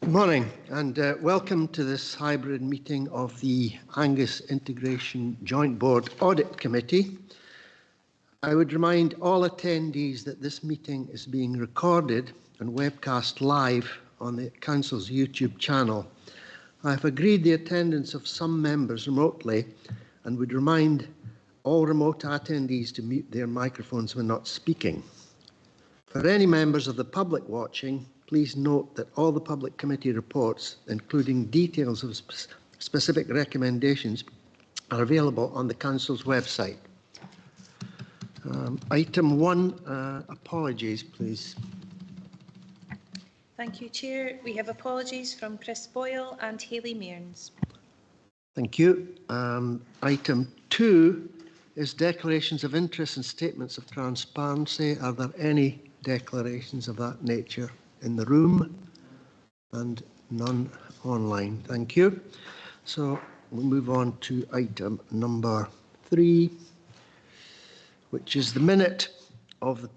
Good morning and welcome to this hybrid meeting of the Angus Integration Joint Board Audit Committee. I would remind all attendees that this meeting is being recorded and webcast live on the Council's YouTube channel. I have agreed the attendance of some members remotely and would remind all remote attendees to mute their microphones when not speaking. For any members of the public watching, please note that all the public committee reports, including details of specific recommendations, are available on the Council's website. Item 1, apologies, please. Thank you, Chair. We have apologies from Chris Boyle and Hayley Mearns. Thank you. Item 2 is declarations of interest and statements of transparency. Are there any declarations of that nature in the room? And none online. Thank you. So we'll move on to item number 3, which is the minute of the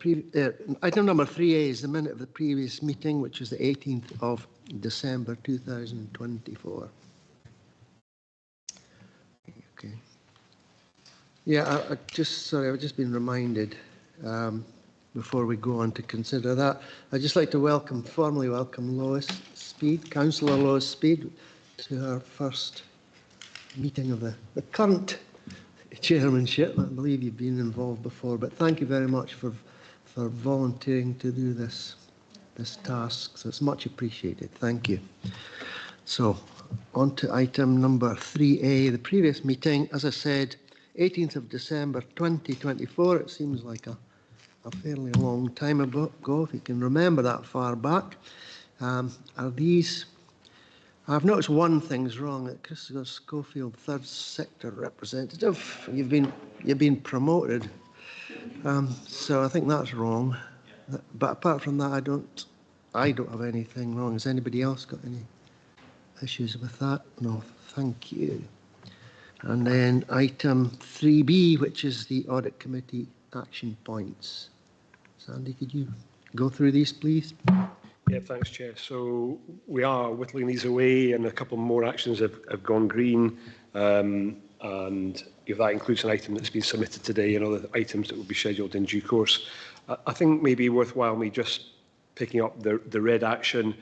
item number 3A is the minute of the previous meeting, which was the 18th of December 2024. Okay. Yeah, I've just been reminded before we go on to consider that. I'd just like to formally welcome Lois Speed, Councillor Lois Speed, to her first meeting of the current chairmanship. I believe you've been involved before, but thank you very much for volunteering to do this task. So it's much appreciated. Thank you. So on to item number 3A, the previous meeting, as I said, 18th of December 2024. It seems like a fairly long time ago, if you can remember that far back. I've noticed one thing's wrong. That Christopher Schofield, third sector representative, you've been promoted. So I think that's wrong. But apart from that, I don't have anything wrong. Has anybody else got any issues with that? No, thank you. And then item 3B, which is the Audit Committee action points. Sandy, could you go through these, please? Yeah, thanks, Chair. So we are whittling these away, and a couple more actions have gone green. And if that includes an item that's been submitted today and other items that will be scheduled in due course. I think maybe worthwhile me just picking up the red action.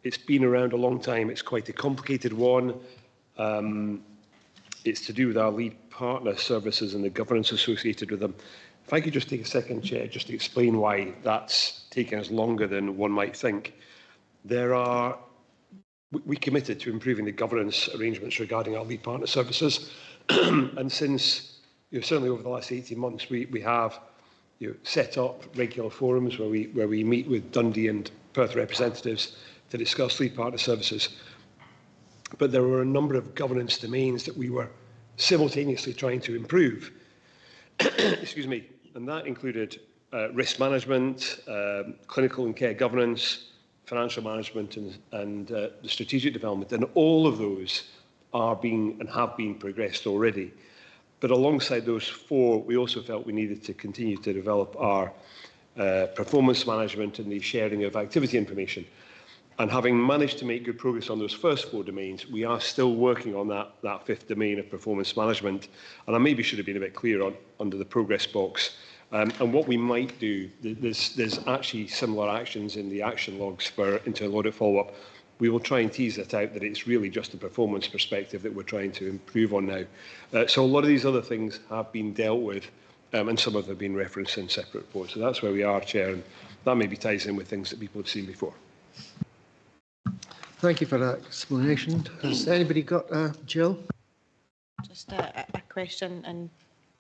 It's been around a long time. It's quite a complicated one. It's to do with our lead partner services and the governance associated with them. If I could just take a second, Chair, just to explain why that's taken us longer than one might think. We committed to improving the governance arrangements regarding our lead partner services. And since, certainly over the last 18 months, we have set up regular forums where we meet with Dundee and Perth representatives to discuss lead partner services. But there were a number of governance domains that we were simultaneously trying to improve. Excuse me. And that included risk management, clinical and care governance, financial management, and the strategic development. And all of those are being and have been progressed already. But alongside those 4, we also felt we needed to continue to develop our performance management and the sharing of activity information. And having managed to make good progress on those first 4 domains, we are still working on that 5th domain of performance management. And I maybe should have been a bit clear under the progress box. And what we might do, there's actually similar actions in the action logs for internal audit follow-up. We will try and tease that out, that it's really just a performance perspective that we're trying to improve on now. So a lot of these other things have been dealt with, and some of them have been referenced in separate reports. So that's where we are, Chair, and that maybe ties in with things that people have seen before. Thank you for that explanation. Has anybody got Jill? Just a question, and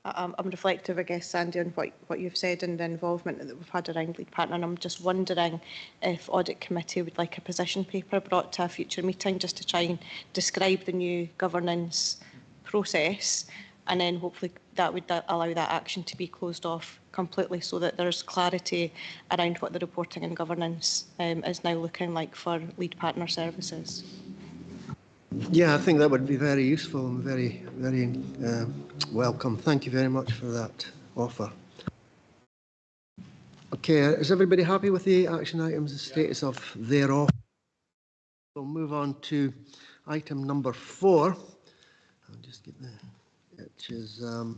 I'm reflective, I guess, Sandy, on what you've said and the involvement that we've had around lead partner. And I'm just wondering if Audit Committee would like a position paper brought to a future meeting just to try and describe the new governance process, and then hopefully that would allow that action to be closed off completely so that there's clarity around what the reporting and governance is now looking like for lead partner services. Yeah, I think that would be very useful and very, very welcome. Thank you very much for that offer. Okay, is everybody happy with the action items, the status of their offer? We'll move on to item number 4. I'll just get there, which is the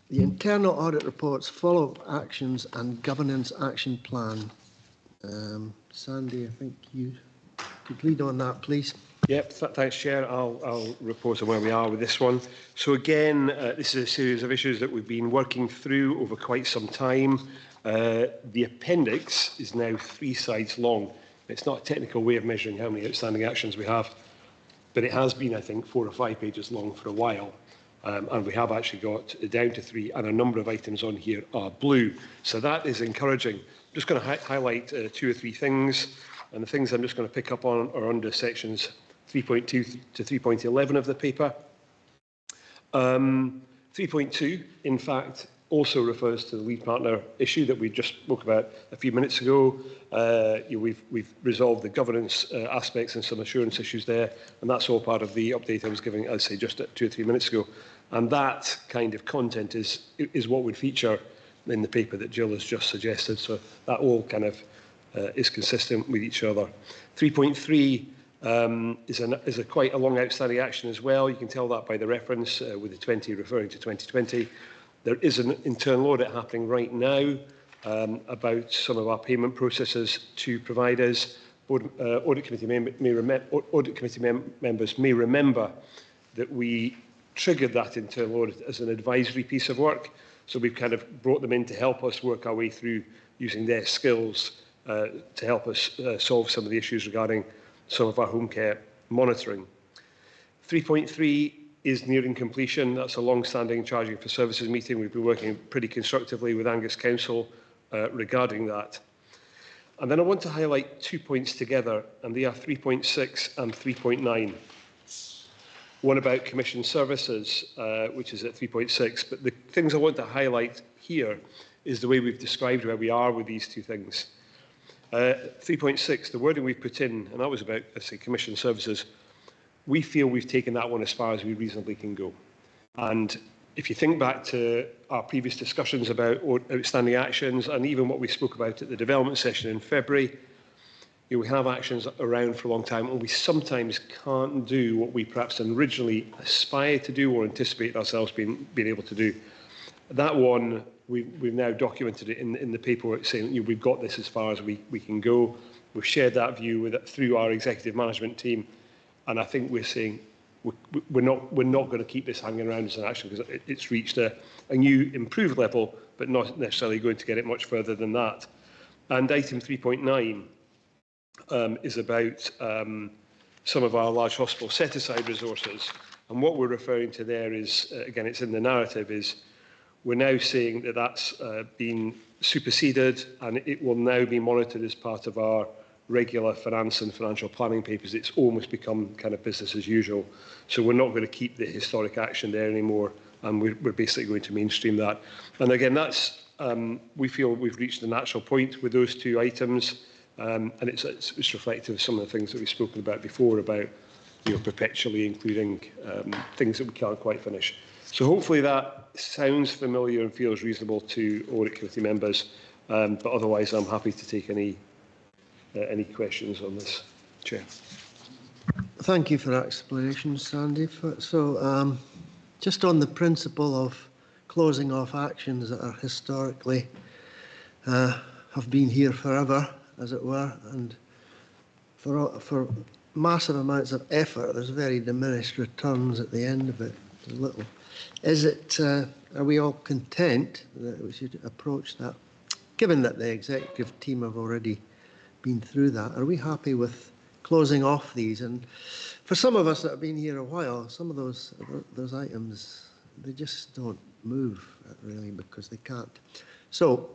internal audit reports, follow-up actions and governance action plan. Sandy, I think you could lead on that, please. Yep, thanks, Chair. I'll report on where we are with this one. So again, this is a series of issues that we've been working through over quite some time. The appendix is now 3 sides long. It's not a technical way of measuring how many outstanding actions we have, but it has been, I think, 4 or 5 pages long for a while. And we have actually got down to 3, and a number of items on here are blue. So that is encouraging. I'm just going to highlight 2 or 3 things, and the things I'm just going to pick up on are under sections 3.2 to 3.11 of the paper. 3.2, in fact, also refers to the lead partner issue that we just spoke about a few minutes ago. We've resolved the governance aspects and some assurance issues there, and that's all part of the update I was giving, I'd say, just 2 or 3 minutes ago. And that kind of content is what would feature in the paper that Jill has just suggested. So that all kind of is consistent with each other. 3.3 is a quite a long outstanding action as well. You can tell that by the reference with the 20 referring to 2020. There is an internal audit happening right now about some of our payment processes to providers. Audit committee members may remember that we triggered that internal audit as an advisory piece of work. So we've kind of brought them in to help us work our way through using their skills to help us solve some of the issues regarding some of our home care monitoring. 3.3 is nearing completion. That's a long-standing charging for services meeting. We've been working pretty constructively with Angus Council regarding that. And then I want to highlight 2 points together, and they are 3.6 and 3.9. One about commission services, which is at 3.6. But the things I want to highlight here is the way we've described where we are with these 2 things. 3.6, the wording we've put in, and that was about, let's say, commission services, we feel we've taken that one as far as we reasonably can go. And if you think back to our previous discussions about outstanding actions and even what we spoke about at the development session in February, we have actions around for a long time, and we sometimes can't do what we perhaps originally aspired to do or anticipated ourselves being able to do. That one, we've now documented it in the paperwork saying we've got this as far as we can go. We've shared that view through our executive management team, and I think we're saying we're not going to keep this hanging around as an action because it's reached a new improved level, but not necessarily going to get it much further than that. And item 3.9 is about some of our large hospital set-aside resources. And what we're referring to there is, again, it's in the narrative, is we're now saying that that's been superseded and it will now be monitored as part of our regular finance and financial planning papers. It's almost become kind of business as usual. So we're not going to keep the historic action there anymore, and we're basically going to mainstream that. And again, that's we feel we've reached the natural point with those 2 items, and it's reflective of some of the things that we've spoken about before about perpetually including things that we can't quite finish. So hopefully that sounds familiar and feels reasonable to audit committee members, but otherwise I'm happy to take any questions on this, Chair. Thank you for that explanation, Sandy. So just on the principle of closing off actions that are historically have been here forever, as it were, and for massive amounts of effort, there's very diminished returns at the end of it. There's little. Is it? Are we all content that we should approach that? Given that the executive team have already been through that, are we happy with closing off these? And for some of us that have been here a while, some of those items, they just don't move really because they can't. So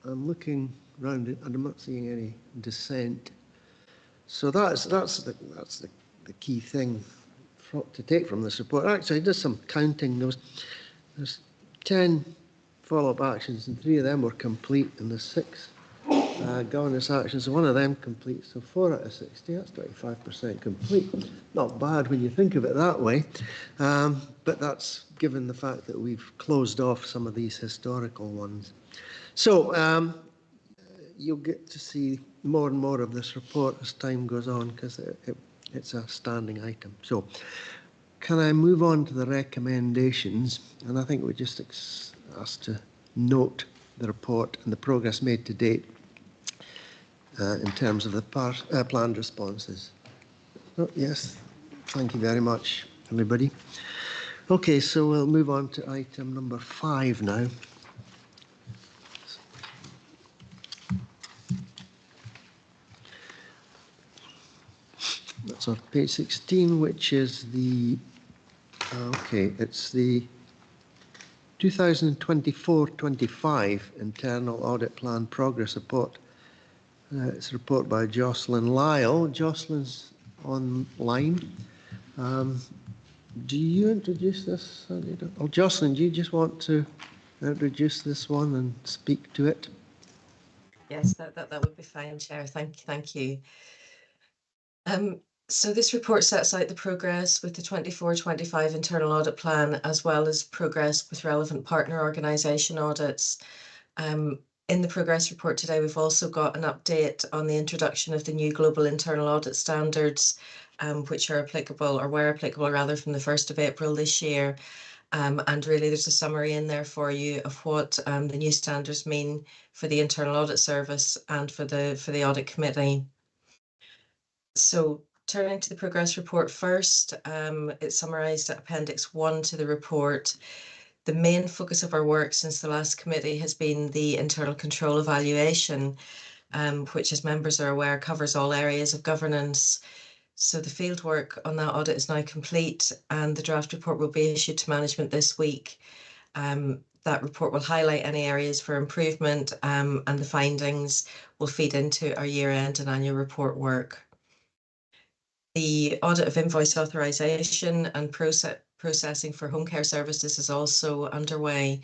I'm looking round it and I'm not seeing any dissent. So that's the key thing to take from this report. Actually, there's some counting. There's 10 follow-up actions and 3 of them were complete, and there's 6 governance actions, so 1 of them complete. So 4 out of 60, that's 25% complete. Not bad when you think of it that way, but that's given the fact that we've closed off some of these historical ones. So you'll get to see more and more of this report as time goes on, because it's a standing item. So can I move on to the recommendations? And I think we just asked to note the report and the progress made to date in terms of the planned responses. Oh, yes, thank you very much, everybody. Okay, so we'll move on to item number 5 now. That's on page 16, which is the, okay, it's the 2024-25 Internal Audit Plan Progress Report. It's a report by Jocelyn Lyle. Jocelyn's online. Do you introduce this? Oh, Jocelyn, do you just want to introduce this one and speak to it? Yes, that would be fine, Chair. Thank you. So this report sets out the progress with the 24-25 internal audit plan, as well as progress with relevant partner organisation audits. In the progress report today, we've also got an update on the introduction of the new global internal audit standards, which are applicable, or were applicable rather, from the 1st of April this year. And really there's a summary in there for you of what the new standards mean for the Internal Audit Service and for the Audit Committee. So turning to the progress report first, it's summarised at Appendix 1 to the report. The main focus of our work since the last committee has been the internal control evaluation, which, as members are aware, covers all areas of governance. So the fieldwork on that audit is now complete, and the draft report will be issued to management this week. That report will highlight any areas for improvement, and the findings will feed into our year-end and annual report work. The audit of invoice authorisation and processing for home care services is also underway.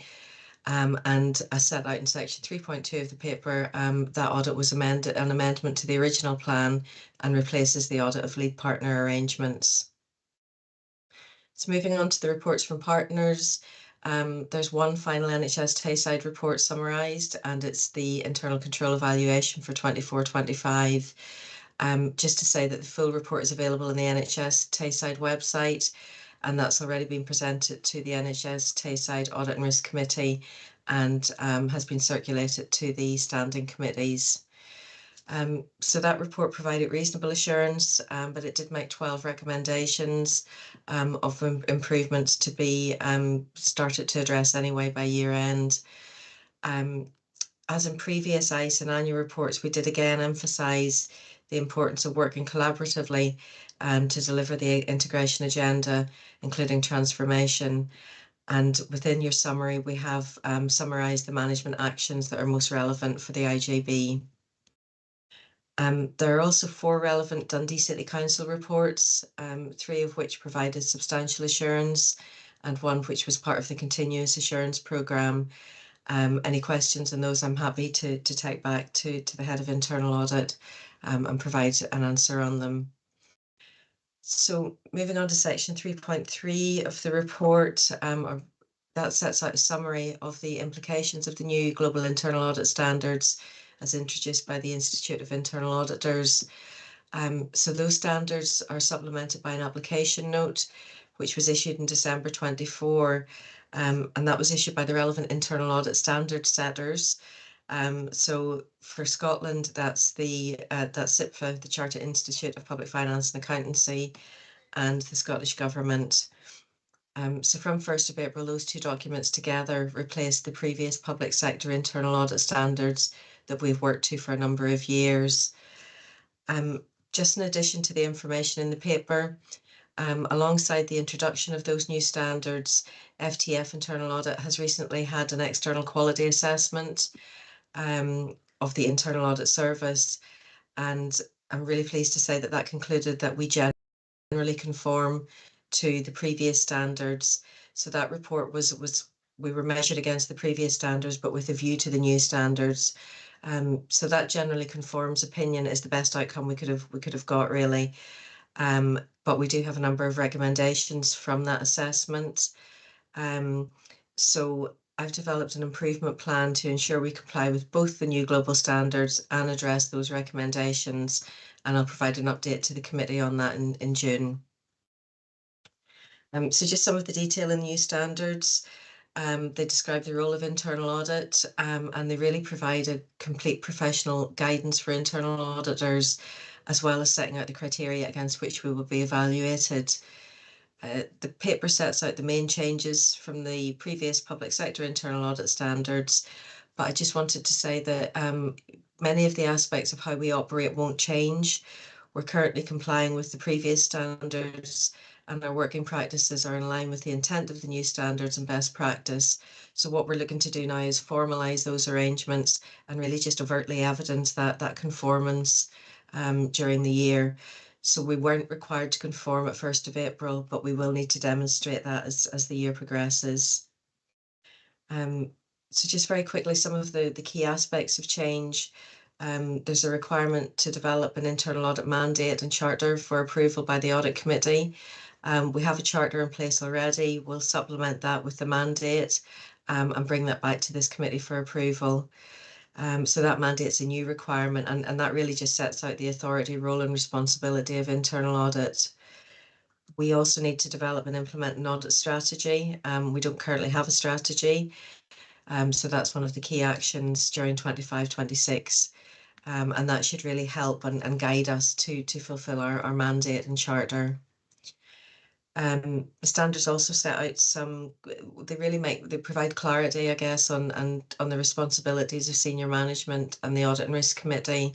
And as set out in section 3.2 of the paper, that audit was an amendment to the original plan and replaces the audit of lead partner arrangements. So moving on to the reports from partners, there's one final NHS Tayside report summarised, and it's the internal control evaluation for 24-25. Just to say that the full report is available on the NHS Tayside website, and that's already been presented to the NHS Tayside Audit and Risk Committee and has been circulated to the standing committees. So that report provided reasonable assurance, but it did make 12 recommendations of improvements to be started to address anyway by year end. As in previous ICE and annual reports, we did again emphasise the importance of working collaboratively to deliver the integration agenda, including transformation. And within your summary, we have summarised the management actions that are most relevant for the IJB. There are also 4 relevant Dundee City Council reports, 3 of which provided substantial assurance and 1 which was part of the continuous assurance programme. Any questions on those, I'm happy to take back to the Head of Internal Audit and provide an answer on them. So moving on to section 3.3 of the report, that sets out a summary of the implications of the new Global Internal Audit Standards as introduced by the Institute of Internal Auditors. So those standards are supplemented by an application note, which was issued in December 24, and that was issued by the relevant internal audit standard setters. So for Scotland, that's CIPFA, the Chartered Institute of Public Finance and Accountancy, and the Scottish Government. So from 1st of April, those 2 documents together replaced the previous public sector internal audit standards that we've worked to for a number of years. Just in addition to the information in the paper, alongside the introduction of those new standards, FTF Internal Audit has recently had an external quality assessment of the Internal Audit Service, and I'm really pleased to say that that concluded that we generally conform to the previous standards. So that report we were measured against the previous standards, but with a view to the new standards. So that generally conforms opinion is the best outcome we could have got, really. But we do have a number of recommendations from that assessment. So I've developed an improvement plan to ensure we comply with both the new global standards and address those recommendations, and I'll provide an update to the committee on that in June. So just some of the detail in the new standards. They describe the role of internal audit, and they really provide a complete professional guidance for internal auditors, as well as setting out the criteria against which we will be evaluated. The paper sets out the main changes from the previous public sector internal audit standards, but I just wanted to say that many of the aspects of how we operate won't change. We're currently complying with the previous standards, and our working practices are in line with the intent of the new standards and best practice. So what we're looking to do now is formalise those arrangements and really just overtly evidence that conformance during the year. So we weren't required to conform at 1st of April, but we will need to demonstrate that as the year progresses. So just very quickly, some of the key aspects of change. There's a requirement to develop an internal audit mandate and charter for approval by the audit committee. We have a charter in place already. We'll supplement that with the mandate and bring that back to this committee for approval. So that mandate's a new requirement, and that really just sets out the authority, role and responsibility of internal audit. We also need to develop and implement an audit strategy. We don't currently have a strategy. So that's one of the key actions during 25-26. And that should really help and guide us to fulfil our mandate and charter. The standards also set out they provide clarity, I guess, on the responsibilities of senior management and the Audit and Risk Committee.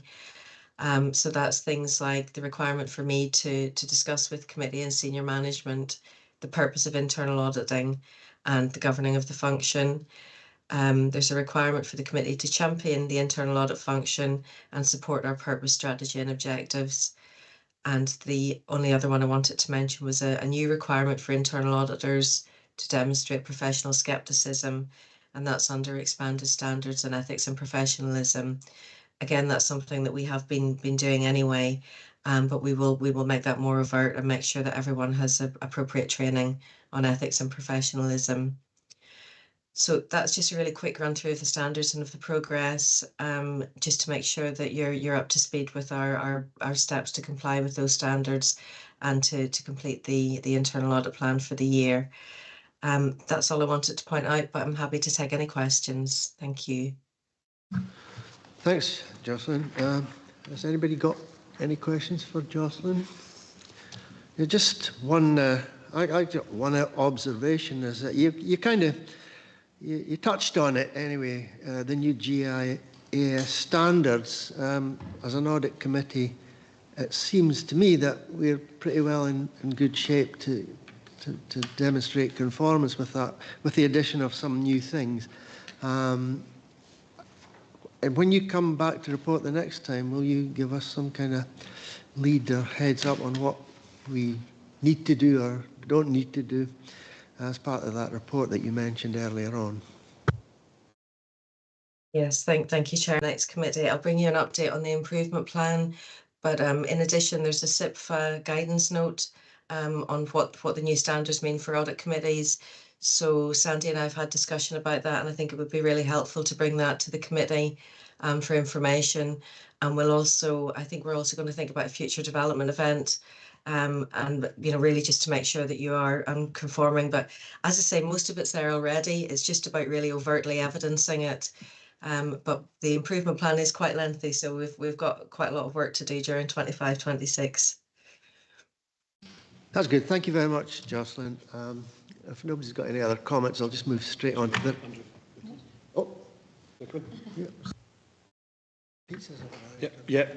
So that's things like the requirement for me to discuss with committee and senior management the purpose of internal auditing and the governing of the function. There's a requirement for the committee to champion the internal audit function and support our purpose, strategy and objectives. And the only other one I wanted to mention was a new requirement for internal auditors to demonstrate professional skepticism, and that's under expanded standards on ethics and professionalism. Again, that's something that we have been doing anyway, but we will make that more overt and make sure that everyone has appropriate training on ethics and professionalism. So that's just a really quick run through of the standards and of the progress, just to make sure that you're up to speed with our steps to comply with those standards and to complete the internal audit plan for the year. That's all I wanted to point out, but I'm happy to take any questions. Thank you. Thanks, Jocelyn. Has anybody got any questions for Jocelyn? Yeah, just one. I got one observation is that you kind of you touched on it anyway. The new GIAS standards. As an audit committee, it seems to me that we're pretty well in good shape to demonstrate conformance with that, with the addition of some new things. And when you come back to report the next time, will you give us some kind of lead or heads up on what we need to do or don't need to do as part of that report that you mentioned earlier on? Yes, thank you, Chair. Next committee, I'll bring you an update on the improvement plan. But in addition, there's a SIPFA guidance note on what the new standards mean for audit committees. So Sandy and I have had discussion about that, and I think it would be really helpful to bring that to the committee for information. And I think we're also going to think about a future development event, and really just to make sure that you are conforming. But as I say, most of it's there already. It's just about really overtly evidencing it. But the improvement plan is quite lengthy, so we've got quite a lot of work to do during 25-26. That's good. Thank you very much, Jocelyn. If nobody's got any other comments, I'll just move straight on to the... Oh. Yeah. Yeah.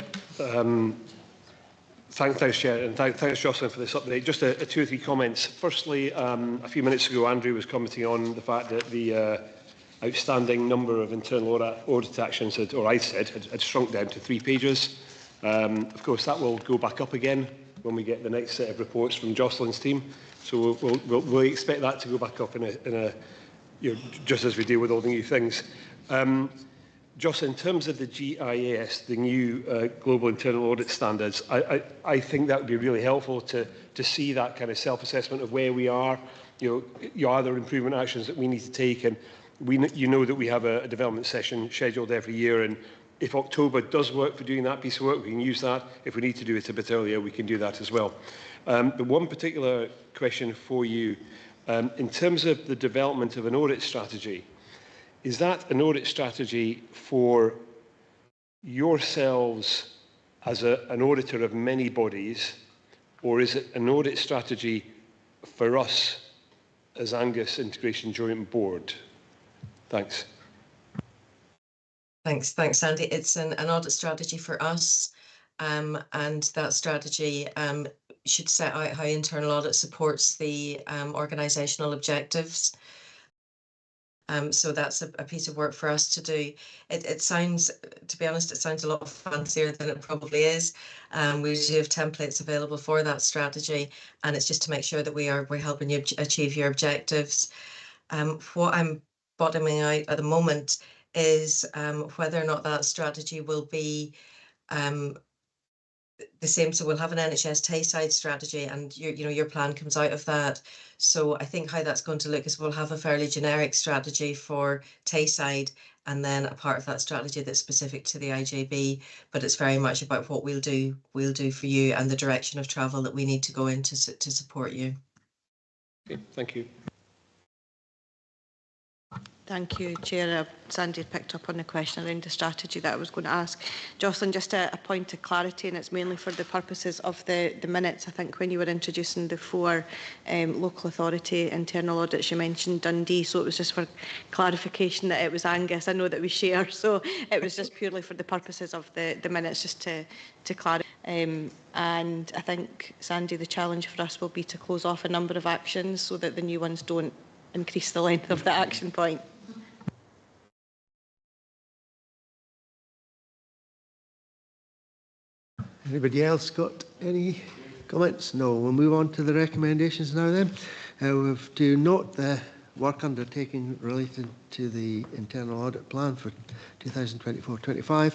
Thanks, Chair, and thanks, Jocelyn, for this update. Just two or three comments. Firstly, a few minutes ago, Andrew was commenting on the fact that the outstanding number of internal audit actions, had shrunk down to 3 pages. Of course, that will go back up again when we get the next set of reports from Jocelyn's team. So we'll expect that to go back up just as we deal with all the new things. Jocelyn, in terms of the GIAS, the new Global Internal Audit Standards, I think that would be really helpful to see that kind of self-assessment of where we are. Are there improvement actions that we need to take, and you know that we have a development session scheduled every year, and if October does work for doing that piece of work, we can use that. If we need to do it a bit earlier, we can do that as well. The one particular question for you, in terms of the development of an audit strategy, is that an audit strategy for yourselves as an auditor of many bodies, or is it an audit strategy for us as Angus Integration Joint Board? Thanks. Thanks, Andy. It's an audit strategy for us, and that strategy should set out how internal audit supports the organisational objectives. So that's a piece of work for us to do. It sounds, to be honest, it sounds a lot fancier than it probably is. We do have templates available for that strategy, and it's just to make sure that we're helping you achieve your objectives. What I'm bottoming out at the moment is whether or not that strategy will be the same. So we'll have an NHS Tayside strategy, and your plan comes out of that. So I think how that's going to look is we'll have a fairly generic strategy for Tayside, and then a part of that strategy that's specific to the IJB, but it's very much about what we'll do for you and the direction of travel that we need to go in to support you. Okay, thank you. Thank you, Chair. Sandy picked up on the question around the strategy that I was going to ask. Jocelyn, just a point of clarity, and it's mainly for the purposes of the minutes. I think when you were introducing the 4 local authority internal audits, you mentioned Dundee, so it was just for clarification that it was Angus. I know that we share, so it was just purely for the purposes of the minutes, just to clarify. And I think, Sandy, the challenge for us will be to close off a number of actions so that the new ones don't increase the length of the action point. Anybody else got any comments? No. We'll move on to the recommendations now then. We have to note the work undertaking related to the internal audit plan for 2024-25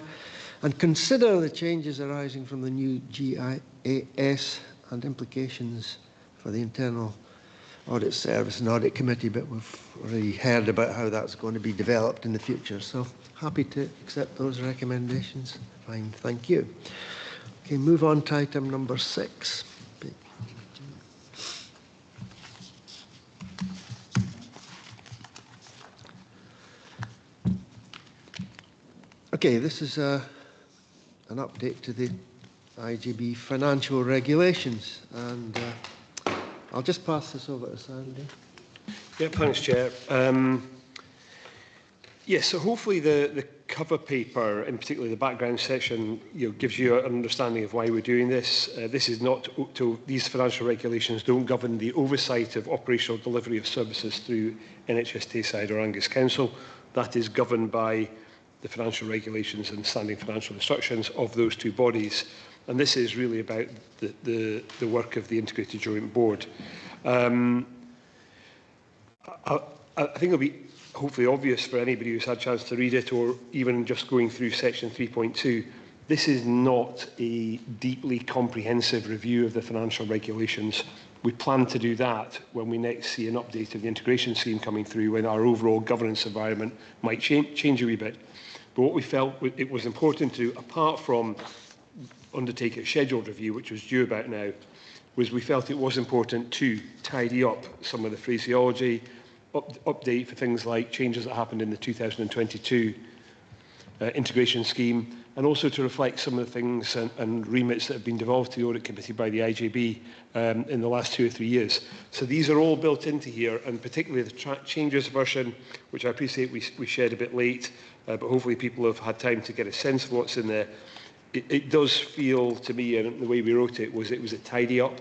and consider the changes arising from the new GIAS and implications for the internal audit service and audit committee, but we've already heard about how that's going to be developed in the future. So happy to accept those recommendations. Fine, thank you. Okay, move on to item number 6. Okay, this is an update to the IJB financial regulations, and I'll just pass this over to Sandy. Yeah, thanks, Chair. Yes, so hopefully the cover paper, in particular the background section, gives you an understanding of why we're doing this. This is not these financial regulations don't govern the oversight of operational delivery of services through NHS Tayside or Angus Council. That is governed by the financial regulations and standing financial instructions of those 2 bodies. And this is really about the work of the Integrated Joint Board. I think it'll be hopefully obvious for anybody who's had a chance to read it, or even just going through section 3.2, this is not a deeply comprehensive review of the financial regulations. We plan to do that when we next see an update of the integration scheme coming through, when our overall governance environment might change a wee bit. But what we felt it was important to do, apart from undertake a scheduled review, which was due about now, was we felt it was important to tidy up some of the phraseology, update for things like changes that happened in the 2022 integration scheme, and also to reflect some of the things and remits that have been devolved to the Audit Committee by the IJB in the last 2 or 3 years. So these are all built into here, and particularly the changes version, which I appreciate we shared a bit late, but hopefully people have had time to get a sense of what's in there. It does feel to me, and the way we wrote it was a tidy up.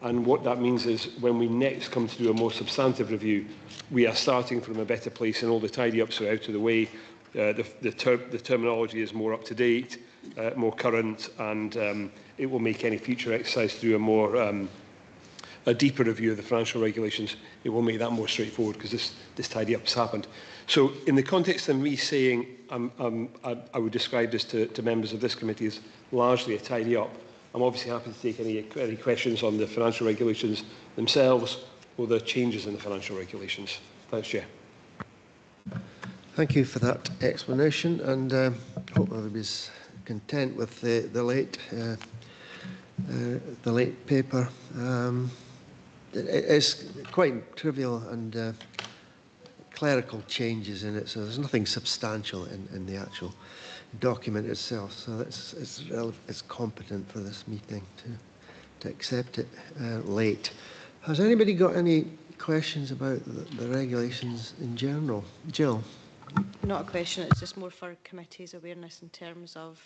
And what that means is when we next come to do a more substantive review, we are starting from a better place and all the tidy-ups are out of the way. The terminology is more up-to-date, more current, and it will make any future exercise through a deeper review of the financial regulations. It will make that more straightforward because this tidy-up has happened. So in the context of me saying I would describe this to members of this committee as largely a tidy-up, I'm obviously happy to take any questions on the financial regulations themselves or the changes in the financial regulations. Thanks, Chair. Thank you for that explanation, and hope everybody's content with the late paper. It's quite trivial and clerical changes in it, so there's nothing substantial in the actual document itself. So it's competent for this meeting to accept it late. Has anybody got any questions about the regulations in general? Jill? Not a question, it's just more for committee's awareness in terms of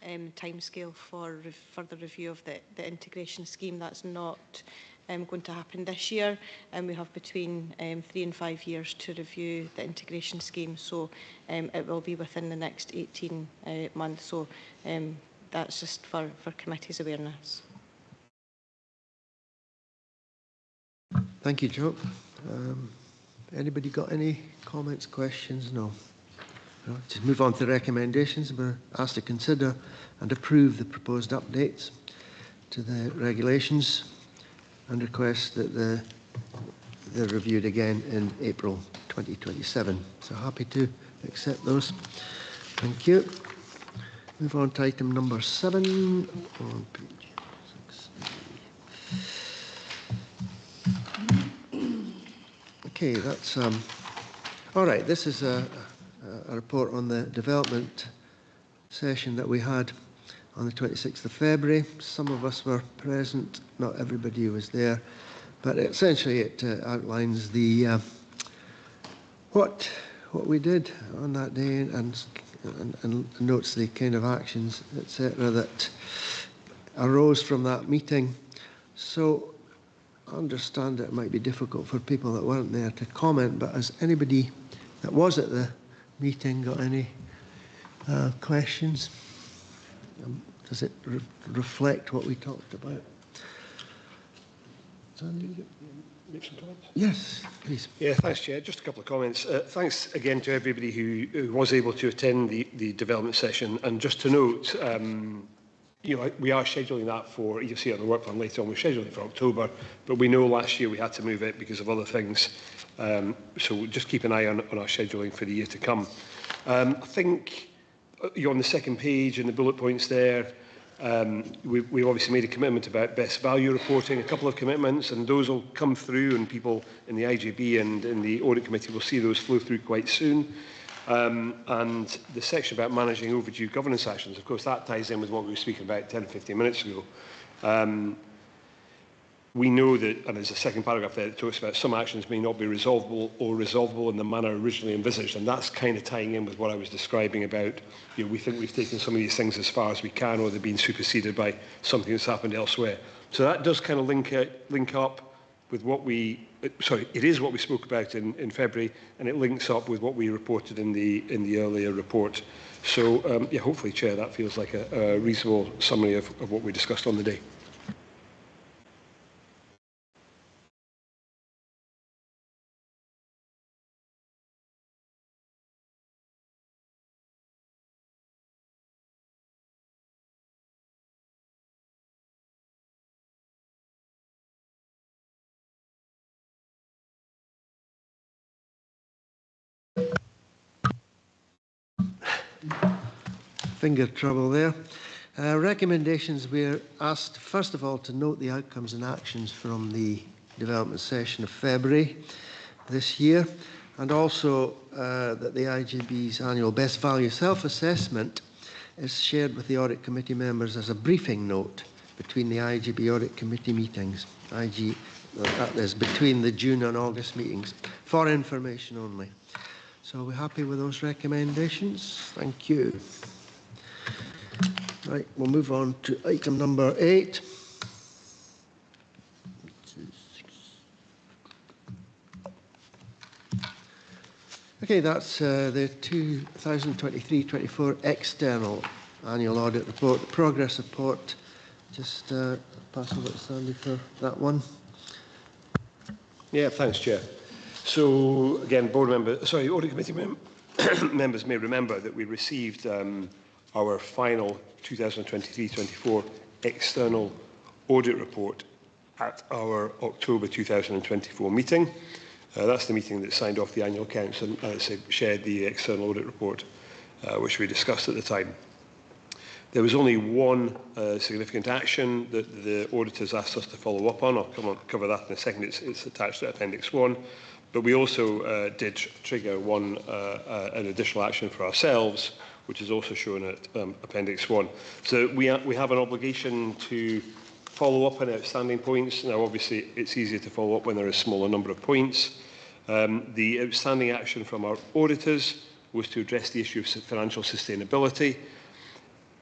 timescale for further review of the integration scheme. That's not going to happen this year, and we have between 3 and 5 years to review the integration scheme, so it will be within the next 18 months. So that's just for committee's awareness. Thank you, Joe. Anybody got any comments, questions? No. No. Just move on to recommendations. We're asked to consider and approve the proposed updates to the regulations and request that they're reviewed again in April 2027. So happy to accept those. Thank you. Move on to item number 7 on page 6. Okay, that's all right. This is a report on the development session that we had on the 26th of February. Some of us were present, not everybody was there, but essentially it outlines the what we did on that day and notes the kind of actions, etc., that arose from that meeting. So I understand that it might be difficult for people that weren't there to comment, but has anybody that was at the meeting got any questions? Does it reflect what we talked about? Make some comments? Yes, please. Yeah, thanks, Chair. Just a couple of comments. Thanks again to everybody who was able to attend the development session. And just to note, you know, we are scheduling that for, you'll see it on the work plan later on, we're scheduling it for October, but we know last year we had to move it because of other things. So just keep an eye on our scheduling for the year to come. I think you're on the second page in the bullet points there. We've obviously made a commitment about best value reporting, a couple of commitments, and those will come through, and people in the IJB and in the audit committee will see those flow through quite soon. And the section about managing overdue governance actions, of course, that ties in with what we were speaking about 10 or 15 minutes ago. We know that, and there's a second paragraph there that talks about some actions may not be resolvable or resolvable in the manner originally envisaged, and that's kind of tying in with what I was describing about, you know, we think we've taken some of these things as far as we can, or they've been superseded by something that's happened elsewhere. So that does kind of link up with what we, sorry, it is what we spoke about in February, and it links up with what we reported in the earlier report. So yeah, hopefully, Chair, that feels like a reasonable summary of what we discussed on the day. Finger trouble there. Recommendations, we're asked first of all to note the outcomes and actions from the development session of February this year, and also that the IJB's annual best value self-assessment is shared with the audit committee members as a briefing note between the IJB audit committee meetings. That is between the June and August meetings, for information only. So we're happy with those recommendations. Thank you. Right, we'll move on to item number 8. Okay, that's the 2023-24 external annual audit report, the progress report. Just pass over to Sandy for that one. Yeah, thanks, Chair. So again, audit committee members may remember that we received our final 2023-24 external audit report at our October 2024 meeting. That's the meeting that signed off the annual accounts and shared the external audit report, which we discussed at the time. There was only one significant action that the auditors asked us to follow up on. I'll cover that in a second. It's attached to Appendix 1. But we also did trigger an additional action for ourselves, which is also shown at Appendix 1. So we have an obligation to follow up on outstanding points. Now, obviously, it's easier to follow up when there is a smaller number of points. The outstanding action from our auditors was to address the issue of financial sustainability.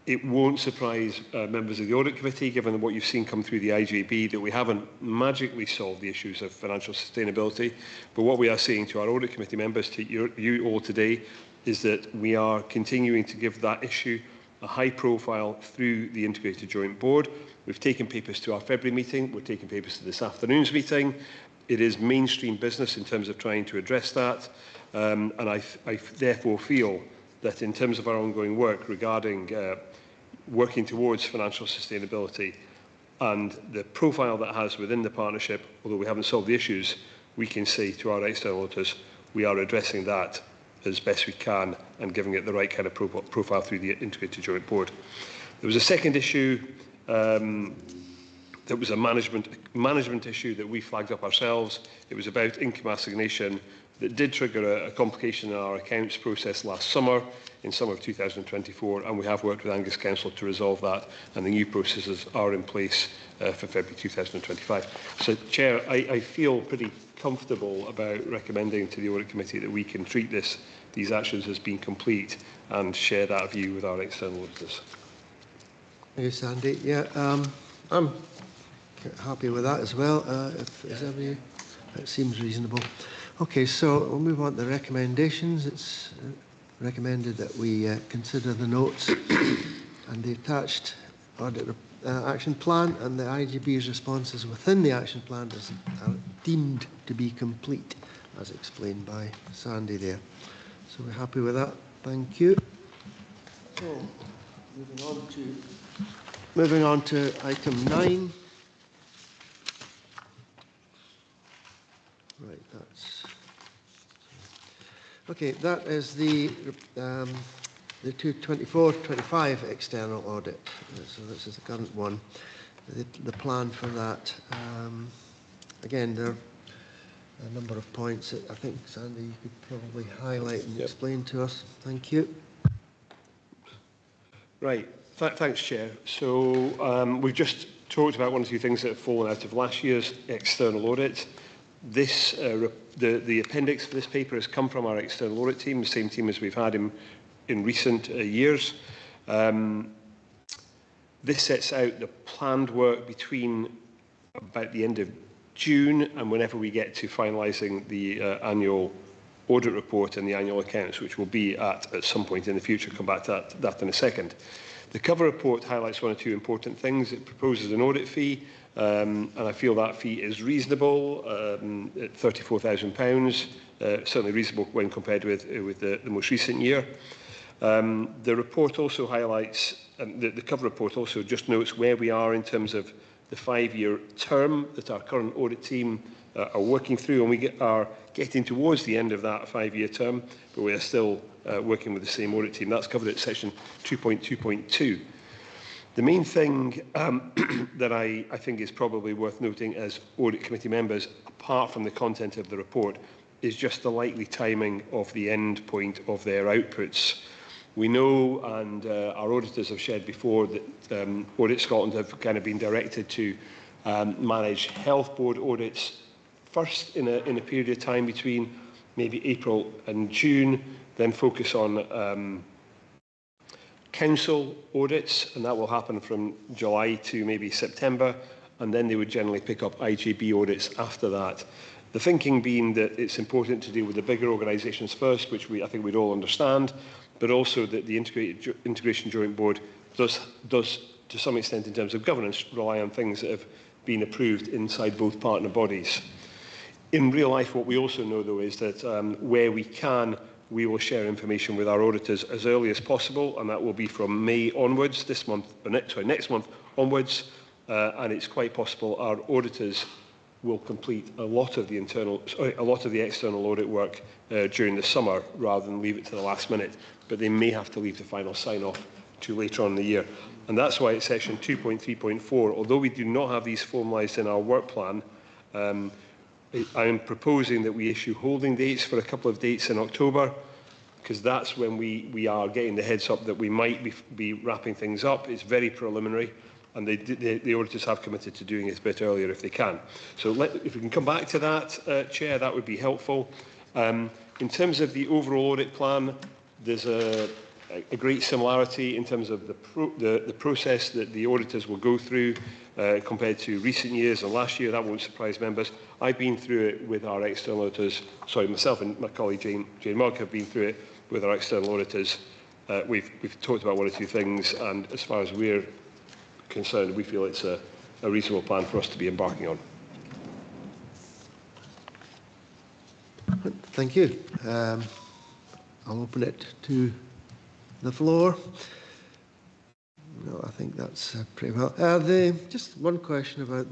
It won't surprise members of the Audit Committee, given what you've seen come through the IJB, that we haven't magically solved the issues of financial sustainability. But what we are saying to our Audit Committee members, to you all today, is that we are continuing to give that issue a high profile through the Integrated Joint Board. We've taken papers to our February meeting. We're taking papers to this afternoon's meeting. It is mainstream business in terms of trying to address that. And I therefore feel that in terms of our ongoing work regarding working towards financial sustainability and the profile that has within the partnership, although we haven't solved the issues, we can say to our external auditors, we are addressing that as best we can and giving it the right kind of profile through the Integrated Joint Board. There was a second issue that was a management issue that we flagged up ourselves. It was about income assignation that did trigger a complication in our accounts process last summer, in summer of 2024, and we have worked with Angus Council to resolve that, and the new processes are in place for February 2025. So, Chair, I feel pretty comfortable about recommending to the Audit Committee that we can treat these actions as being complete and share that view with our external auditors. Thank you, Sandy. Yeah, I'm happy with that as well. It seems reasonable. Okay, so we'll move on to the recommendations. It's recommended that we consider the notes and the attached audit action plan and the IJB's responses within the action plan are deemed to be complete, as explained by Sandy there. So we're happy with that. Thank you. So moving on to item 9. Right, that's okay. That is the 24-25 external audit. So this is the current one. The plan for that. Again, there are a number of points that I think, Sandy, you could probably highlight and explain to us. Thank you. Right. Thanks, Chair. So we've just talked about one or two things that have fallen out of last year's external audit. This, the appendix for this paper has come from our external audit team, the same team as we've had in recent years. This sets out the planned work between about the end of June and whenever we get to finalising the annual audit report and the annual accounts, which will be at some point in the future. Come back to that in a second. The cover report highlights one or two important things. It proposes an audit fee, and I feel that fee is reasonable at £34,000, certainly reasonable when compared with the most recent year. The report also highlights, the cover report also just notes where we are in terms of the 5-year term that our current audit team are working through, and we are getting towards the end of that 5-year term, but we are still working with the same audit team. That's covered at section 2.2.2. The main thing that I think is probably worth noting as Audit Committee members, apart from the content of the report, is just the likely timing of the end point of their outputs. We know, and our auditors have shared before, that Audit Scotland have kind of been directed to manage health board audits first in a period of time between maybe April and June, then focus on council audits, and that will happen from July to maybe September, and then they would generally pick up IJB audits after that. The thinking being that it's important to deal with the bigger organisations first, which I think we'd all understand, but also that the Integration Joint Board does, to some extent in terms of governance, rely on things that have been approved inside both partner bodies. In real life, what we also know, though, is that where we can, we will share information with our auditors as early as possible, and that will be from May onwards, next month onwards, and it's quite possible our auditors will complete a lot of the external audit work during the summer rather than leave it to the last minute. But they may have to leave the final sign-off to later on in the year. And that's why at section 2.3.4, although we do not have these formalised in our work plan, I am proposing that we issue holding dates for a couple of dates in October, because that's when we are getting the heads up that we might be wrapping things up. It's very preliminary, and the auditors have committed to doing it a bit earlier if they can. So if we can come back to that, Chair, that would be helpful. In terms of the overall audit plan, there's a great similarity in terms of the process that the auditors will go through compared to recent years and last year. That won't surprise members. I've been through it with our external auditors. Sorry, myself and my colleague Jane Mugg have been through it with our external auditors. We've talked about one or two things, and as far as we're concerned, we feel it's a reasonable plan for us to be embarking on. Thank you. I'll open it to the floor. No, I think that's pretty well. Just one question about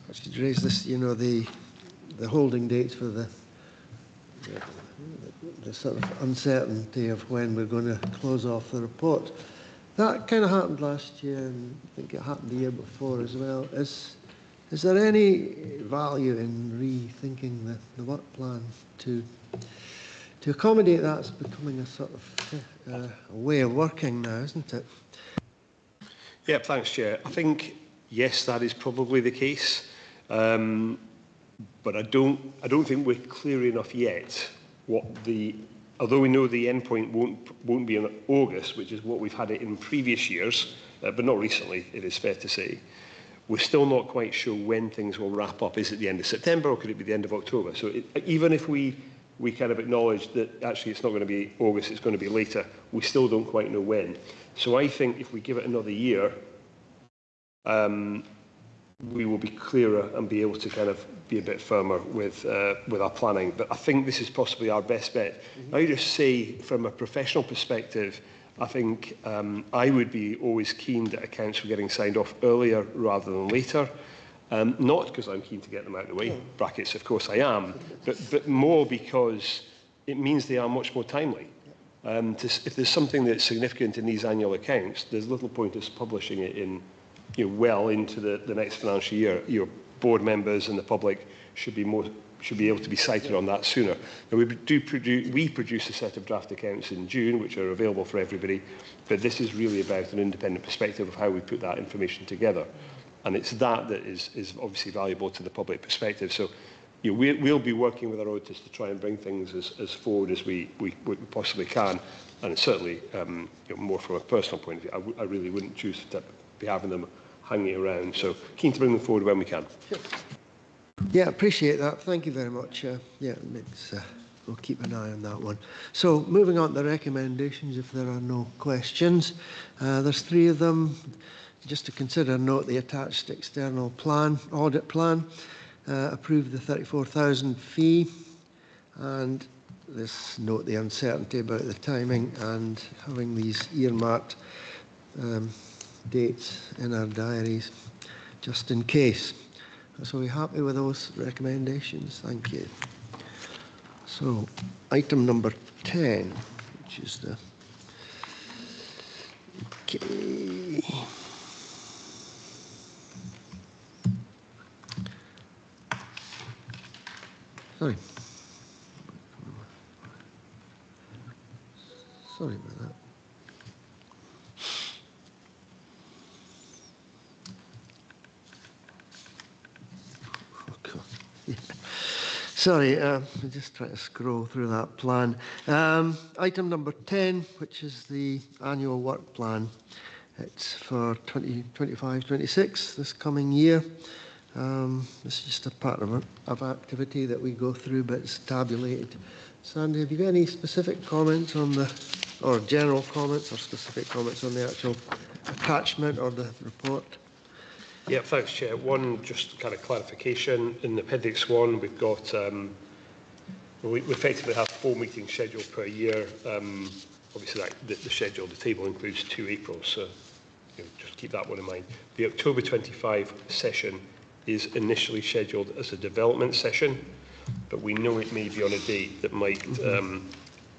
I should raise this, the holding dates for the sort of uncertainty of when we're going to close off the report. That kind of happened last year, and I think it happened the year before as well. Is there any value in rethinking the work plan to accommodate that? It's becoming a sort of a way of working now, isn't it? Yeah, thanks, Chair. I think, yes, that is probably the case. But I don't think we're clear enough yet although we know the endpoint won't be in August, which is what we've had it in previous years, but not recently, it is fair to say. We're still not quite sure when things will wrap up. Is it the end of September, or could it be the end of October? So even if we kind of acknowledge that actually it's not going to be August, it's going to be later, we still don't quite know when. So I think if we give it another year, we will be clearer and be able to kind of be a bit firmer with our planning. But I think this is possibly our best bet. Mm-hmm. I just say, from a professional perspective, I think I would be always keen that accounts were getting signed off earlier rather than later. Not because I'm keen to get them out of the way, brackets, of course I am, but more because it means they are much more timely. If there's something that's significant in these annual accounts, there's little point us publishing it in, well into the next financial year. Your board members and the public should be able to be cited on that sooner. Now, we produce a set of draft accounts in June, which are available for everybody, but this is really about an independent perspective of how we put that information together. And it's that is obviously valuable to the public perspective. So we'll be working with our auditors to try and bring things as forward as we possibly can. And certainly, more from a personal point of view, I really wouldn't choose to be having them hanging around. So keen to bring them forward when we can. Sure. Yeah, appreciate that. Thank you very much. We'll keep an eye on that one. So moving on to the recommendations, if there are no questions. There's 3 of them. Just to consider, note the attached external audit plan, approve the 34,000 fee, and this note the uncertainty about the timing and having these earmarked dates in our diaries, just in case. So we're happy with those recommendations. Thank you. So item number 10, which is the... Okay. Sorry about that. Sorry, I'm just trying to scroll through that plan. Item number 10, which is the annual work plan. It's for 2025-26, this coming year. This is just a part of activity that we go through, but it's tabulated. Sandy, have you got any specific comments on or general comments or specific comments on the actual attachment or the report? Yeah, thanks, Chair. One just kind of clarification. In Appendix 1, we've got, we effectively have 4 meetings scheduled per year. Obviously, the schedule, the table includes 2 Aprils, so just keep that one in mind. The October 25 session is initially scheduled as a development session, but we know it may be on a date that might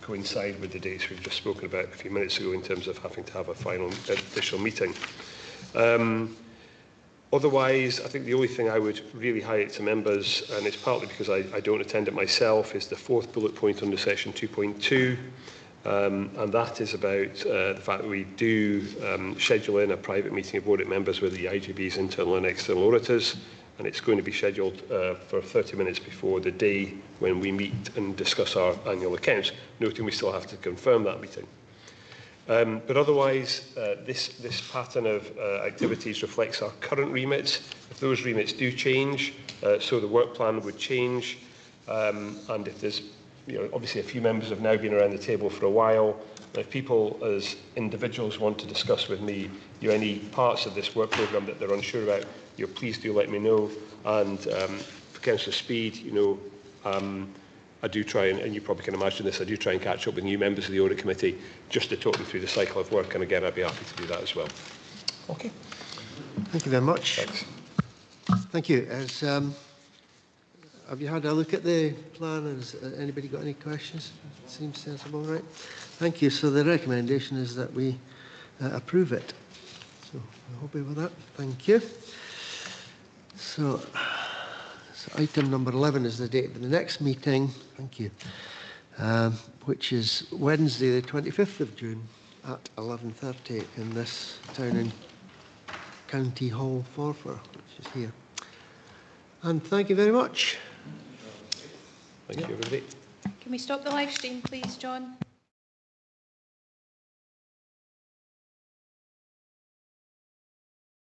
coincide with the dates we've just spoken about a few minutes ago in terms of having to have a final official meeting. Otherwise, I think the only thing I would really highlight to members, and it's partly because I don't attend it myself, is the fourth bullet point under section 2.2. And that is about the fact that we do schedule in a private meeting of audit members with the IJB's internal and external auditors, and it's going to be scheduled for 30 minutes before the day when we meet and discuss our annual accounts, noting we still have to confirm that meeting. But otherwise, this pattern of activities reflects our current remits. If those remits do change, so the work plan would change, and if there's obviously a few members have now been around the table for a while. If people as individuals want to discuss with me any parts of this work programme that they're unsure about, please do let me know. And for Councillor Speed, I do try, and you probably can imagine this, I do try and catch up with new members of the Audit Committee just to talk them through the cycle of work, and again, I'd be happy to do that as well. Okay. Thank you very much. Thanks. Thank you. Have you had a look at the plan? Has anybody got any questions? It seems sensible, right? Thank you. So the recommendation is that we approve it. So I'm happy with that. Thank you. So item number 11 is the date of the next meeting. Thank you. Which is Wednesday, the 25th of June at 11:30 in this town in County Hall, Forfar, which is here. And thank you very much. Thank you, everybody. Can we stop the live stream, please, John?